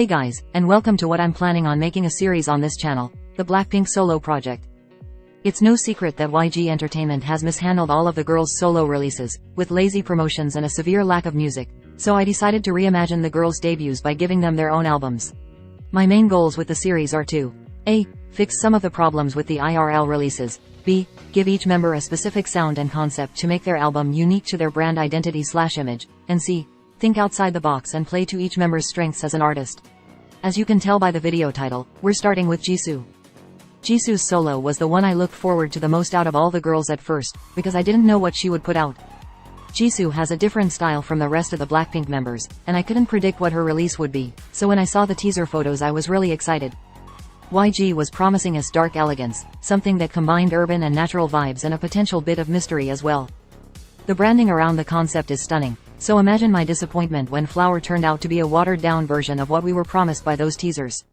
Hey guys, and welcome to what I'm planning on making a series on this channel, the Blackpink solo project. It's no secret that YG Entertainment has mishandled all of the girls' solo releases, with lazy promotions and a severe lack of music, so I decided to reimagine the girls' debuts by giving them their own albums. My main goals with the series are to A. Fix some of the problems with the IRL releases, B. Give each member a specific sound and concept to make their album unique to their brand identity/image, and C. Think outside the box and play to each member's strengths as an artist. As you can tell by the video title, we're starting with Jisoo. Jisoo's solo was the one I looked forward to the most out of all the girls at first, because I didn't know what she would put out. Jisoo has a different style from the rest of the Blackpink members, and I couldn't predict what her release would be, so when I saw the teaser photos I was really excited. YG was promising us dark elegance, something that combined urban and natural vibes and a potential bit of mystery as well. The branding around the concept is stunning, so imagine my disappointment when Flower turned out to be a watered-down version of what we were promised by those teasers.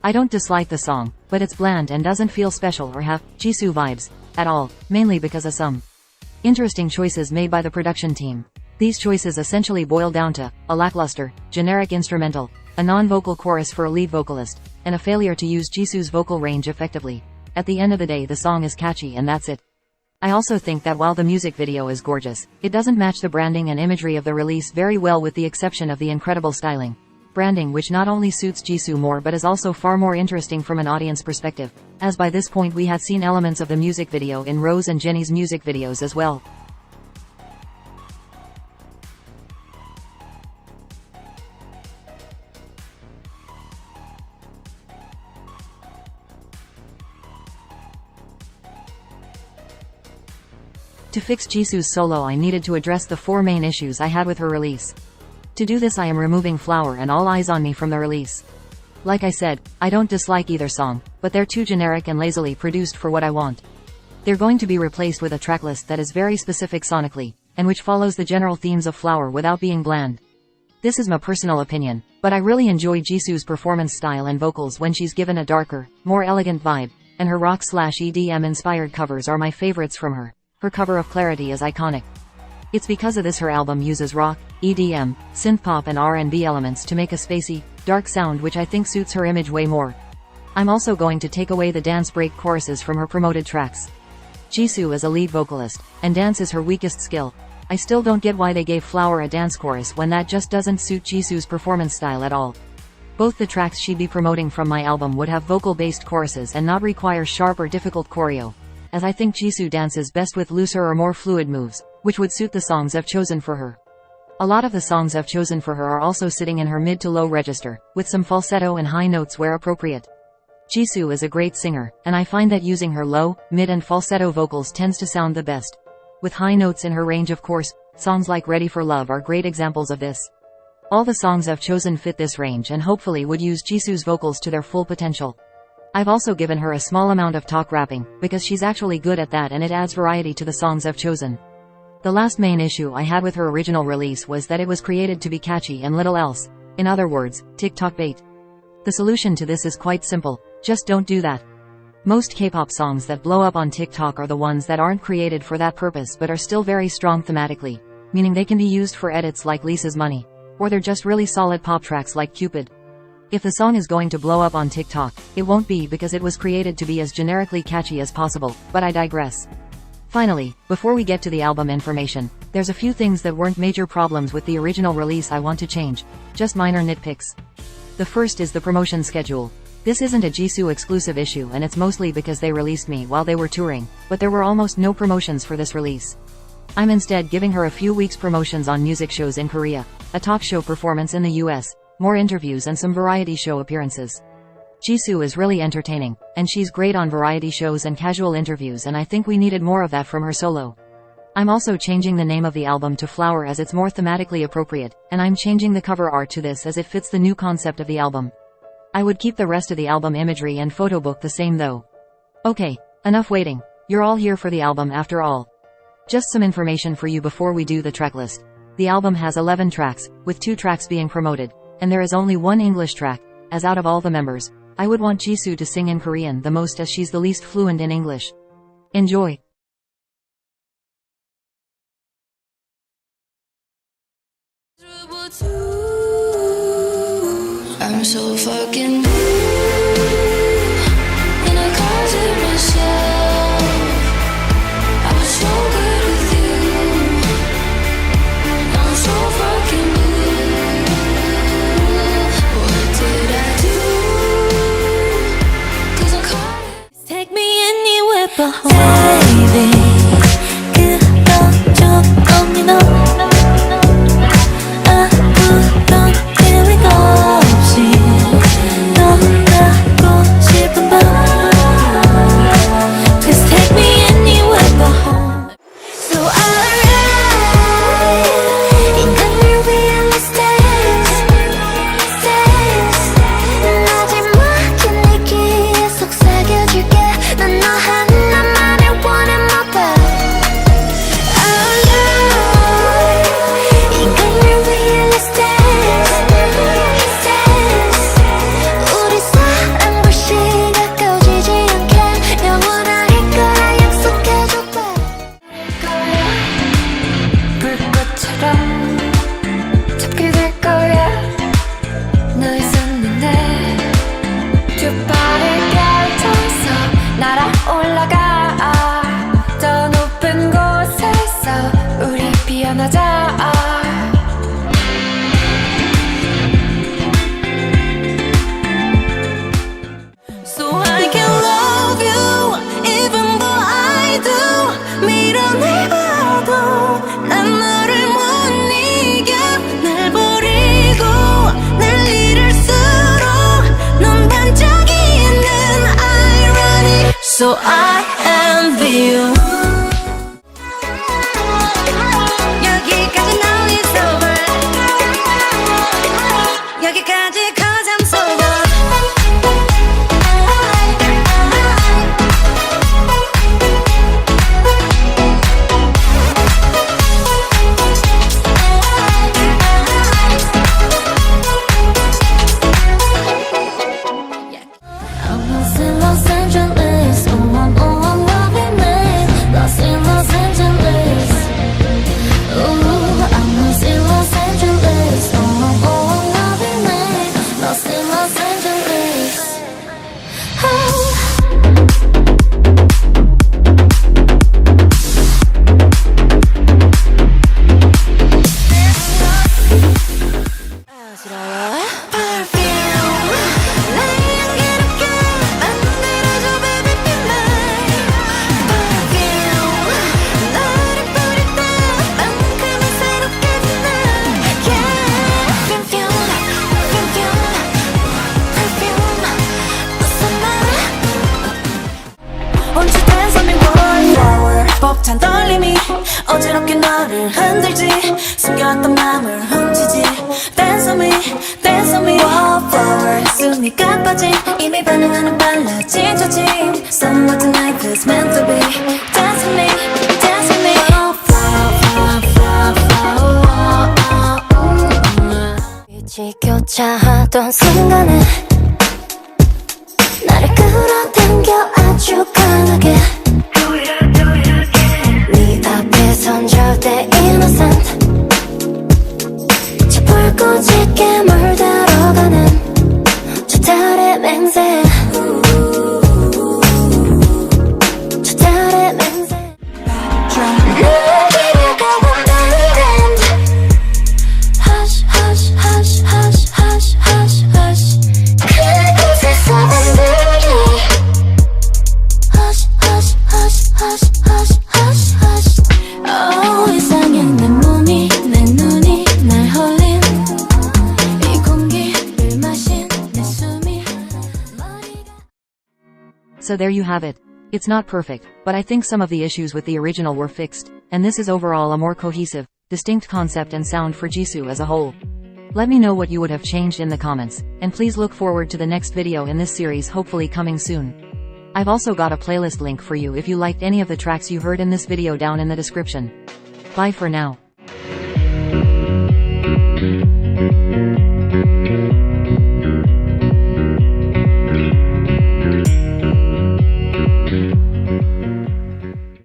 I don't dislike the song, but it's bland and doesn't feel special or have Jisoo vibes at all, mainly because of some interesting choices made by the production team. These choices essentially boil down to a lackluster, generic instrumental, a non-vocal chorus for a lead vocalist, and a failure to use Jisoo's vocal range effectively. At the end of the day, the song is catchy and that's it. I also think that while the music video is gorgeous, it doesn't match the branding and imagery of the release very well, with the exception of the incredible styling. Branding which not only suits Jisoo more but is also far more interesting from an audience perspective, as by this point we had seen elements of the music video in Rose and Jennie's music videos as well. To fix Jisoo's solo, I needed to address the four main issues I had with her release. To do this, I am removing Flower and All Eyes on Me from the release. Like I said, I don't dislike either song, but they're too generic and lazily produced for what I want. They're going to be replaced with a tracklist that is very specific sonically, and which follows the general themes of Flower without being bland. This is my personal opinion, but I really enjoy Jisoo's performance style and vocals when she's given a darker, more elegant vibe, and her rock/EDM inspired covers are my favorites from her. Her cover of Clarity is iconic. It's because of this her album uses rock, EDM, synthpop and R&B elements to make a spacey, dark sound which I think suits her image way more. I'm also going to take away the dance break choruses from her promoted tracks. Jisoo is a lead vocalist, and dance is her weakest skill. I still don't get why they gave Flower a dance chorus when that just doesn't suit Jisoo's performance style at all. Both the tracks she'd be promoting from my album would have vocal-based choruses and not require sharp or difficult choreo, as I think Jisoo dances best with looser or more fluid moves, which would suit the songs I've chosen for her. A lot of the songs I've chosen for her are also sitting in her mid to low register, with some falsetto and high notes where appropriate. Jisoo is a great singer, and I find that using her low, mid and falsetto vocals tends to sound the best. With high notes in her range, of course, songs like Ready for Love are great examples of this. All the songs I've chosen fit this range and hopefully would use Jisoo's vocals to their full potential. I've also given her a small amount of talk rapping, because she's actually good at that and it adds variety to the songs I've chosen. The last main issue I had with her original release was that it was created to be catchy and little else. In other words, TikTok bait. The solution to this is quite simple: just don't do that. Most K-pop songs that blow up on TikTok are the ones that aren't created for that purpose but are still very strong thematically, meaning they can be used for edits like Lisa's Money, or they're just really solid pop tracks like Cupid. If the song is going to blow up on TikTok, it won't be because it was created to be as generically catchy as possible, but I digress. Finally, before we get to the album information, there's a few things that weren't major problems with the original release I want to change, just minor nitpicks. The first is the promotion schedule. This isn't a Jisoo exclusive issue and it's mostly because they released me while they were touring, but there were almost no promotions for this release. I'm instead giving her a few weeks promotions on music shows in Korea, a talk show performance in the US, more interviews and some variety show appearances. Jisoo is really entertaining, and she's great on variety shows and casual interviews, and I think we needed more of that from her solo. I'm also changing the name of the album to Flower as it's more thematically appropriate, and I'm changing the cover art to this as it fits the new concept of the album. I would keep the rest of the album imagery and photo book the same though. Okay, enough waiting. You're all here for the album after all. Just some information for you before we do the tracklist. The album has 11 tracks, with 2 tracks being promoted, and there is only one English track, as out of all the members, I would want Jisoo to sing in Korean the most as she's the least fluent in English. Enjoy! I'm so fucking blue, and I caused it myself. I was so good with you. I'm so fucking blue. What did I do? 'Cause I caught it. Take me anywhere but home, baby. 그런 적 없니 너? 잡게 될 거야. 너 있었는데 두 발을 펼쳐서 날아올라가. 더 높은 곳에서 우리 피어나자. So I can love you even though I do. 밀어내봐도 난 너를 못 이겨. 날 버리고 날 잃을수록 넌 반짝이는 irony. So I envy you. 여기까지 now it's over. 여기까지 'cause I'm sober. Los Angeles, oh I'm loving it. Lost in Los Angeles, ooh, I'm lost in Los Angeles, oh I'm loving it. Lost in Los Angeles, oh. 벅찬 떨림이 어지럽게 너를 흔들지. 숨겨왔던 맘을 훔치지. Dance on me, dance on me. Wallflower 숨이 가빠진 이미 반응하는 빨라진 조짐. Somewhere tonight feels meant to be. Dance on me, dance on me. 빛이 교차하던 순간에 나를 끌어당겨 아주 강하게. 네 앞에선 절대 innocent. 저 불꽃이게 물들어가는 저 달의 맹세. 저 달의 맹세. 날 기대가고 달린 Hush hush hush hush hush hush hush. 그곳에서 흔들리 Hush hush hush hush hush hush hush. Oh 이상해 내 몸이 내 눈이 날 홀린 이 공기를 마신 내 숨이 머리가. So there you have it. It's not perfect, but I think some of the issues with the original were fixed, and this is overall a more cohesive, distinct concept and sound for Jisoo as a whole. Let me know what you would have changed in the comments, and please look forward to the next video in this series, hopefully coming soon. I've also got a playlist link for you if you liked any of the tracks you heard in this video down in the description. Bye for now.